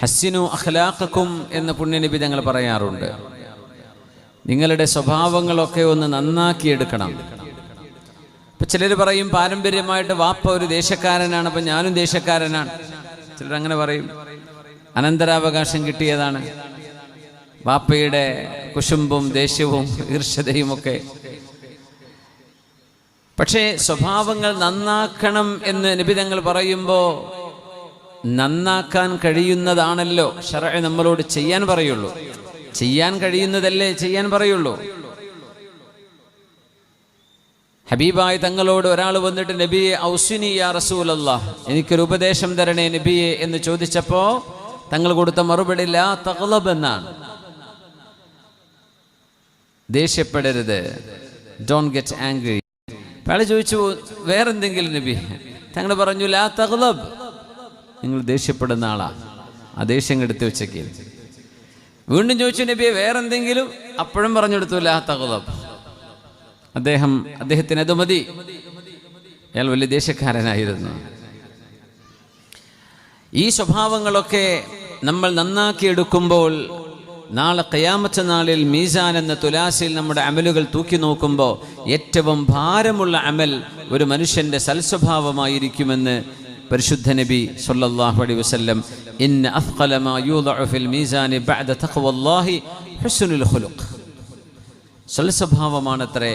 ഹസ്സിനു അഖ്ലാഖക്കും എന്ന് പുണ്യനബി തങ്ങൾ പറയാറുണ്ട്. നിങ്ങളുടെ സ്വഭാവങ്ങളൊക്കെ ഒന്ന് നന്നാക്കിയെടുക്കണം. ഇപ്പം ചിലർ പറയും പാരമ്പര്യമായിട്ട് വാപ്പ ഒരു ദേശക്കാരനാണ്, അപ്പം ഞാനും ദേശക്കാരനാണ്. ചിലരങ്ങനെ പറയും. അനന്തരാവകാശം കിട്ടിയതാണ്, വാപ്പയുടെ കുശുമ്പും ദേഷ്യവും ഈർഷ്യതയുമൊക്കെ. പക്ഷേ സ്വഭാവങ്ങൾ നന്നാക്കണം എന്ന് നബി തങ്ങൾ പറയുമ്പോൾ നന്നാക്കാൻ കഴിയുന്നതാണല്ലോ ശർഅ് നമ്മളോട് ചെയ്യാൻ പറയുള്ളൂ. ചെയ്യാൻ കഴിയുന്നതല്ലേ ചെയ്യാൻ പറയുള്ളൂ. ഹബീബായ തങ്ങളോട് ഒരാൾ വന്നിട്ട് നബിയെ ഔസിനി യാ റസൂലല്ലാഹ്, എനിക്കൊരു ഉപദേശം തരണേ നബിയെ എന്ന് ചോദിച്ചപ്പോൾ തങ്ങൾ കൊടുത്ത മറുപടി ലാ തഗ്ളബ് എന്നാണ്. ദേഷ്യപ്പെടരുത്, ഡോണ്ട് ഗെറ്റ് ആംഗ്രി. അയാൾ ചോദിച്ചു വേറെന്തെങ്കിലും നബി? തങ്ങൾ പറഞ്ഞു ലാ തഗ്ളബ്, നിങ്ങൾ ദേഷ്യപ്പെടുന്ന ആളാ, ആ ദേഷ്യം എടുത്ത് വെച്ചേക്ക്. വീണ്ടും ചോദിച്ചു നബിയെ വേറെന്തെങ്കിലും? അപ്പോഴും പറഞ്ഞെടുത്തു ലാ തഗ്ളബ്. അദ്ദേഹത്തിന് അത് മതി. അയാൾ വലിയ ദേഷ്യക്കാരനായിരുന്നു. ഈ സ്വഭാവങ്ങളൊക്കെ നമ്മൾ നന്നാക്കിയെടുക്കുമ്പോൾ നാളെ ഖിയാമത്ത് നാളിൽ മീസാൻ എന്ന തുലാസിൽ നമ്മുടെ അമലുകൾ തൂക്കി നോക്കുമ്പോൾ ഏറ്റവും ഭാരമുള്ള അമൽ ഒരു മനുഷ്യൻ്റെ സൽസ്വഭാവമായിരിക്കുമെന്ന് പരിശുദ്ധ നബി സല്ലല്ലാഹു അലൈഹി വസല്ലം ഇന്ന അസ്ഖല മാ യൂദഉ ഫിൽ മീസാനി ബഅദ തഖ്വല്ലാഹി ഹുസ്നുൽ ഖുലുഖ്. സൽസ്വഭാവമാണത്രേ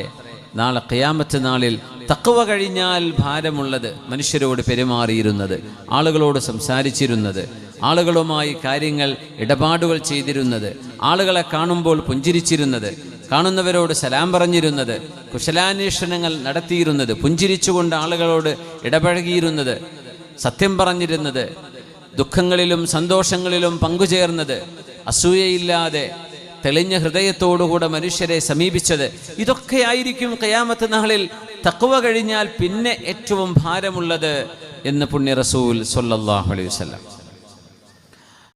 നാളെ ഖിയാമത്ത് നാളിൽ തഖ്വ കഴിഞ്ഞാൽ ഭാരമുള്ളത്. മനുഷ്യരോട് പെരുമാറിയിരുന്നത്, ആളുകളോട് സംസാരിച്ചിരുന്നത്, ആളുകളുമായി കാര്യങ്ങൾ ഇടപാടുകൾ ചെയ്തിരുന്നത്, ആളുകളെ കാണുമ്പോൾ പുഞ്ചിരിച്ചിരുന്നത്, കാണുന്നവരോട് സലാം പറഞ്ഞിരുന്നത്, കുശലാന്വേഷണങ്ങൾ നടത്തിയിരുന്നത്, പുഞ്ചിരിച്ചുകൊണ്ട് ആളുകളോട് ഇടപഴകിയിരുന്നത്, സത്യം പറഞ്ഞിരുന്നത്, ദുഃഖങ്ങളിലും സന്തോഷങ്ങളിലും പങ്കുചേർന്നത്, അസൂയയില്ലാതെ തെളിഞ്ഞ ഹൃദയത്തോടുകൂടെ മനുഷ്യരെ സമീപിച്ചത്. ഇതൊക്കെയായിരിക്കും ഖിയാമത്ത് നാളിൽ തഖ്വ കഴിഞ്ഞാൽ പിന്നെ ഏറ്റവും ഭാരമുള്ളത് എന്ന് പുണ്യ റസൂൽ സ്വല്ലല്ലാഹു അലൈഹി വസല്ലം.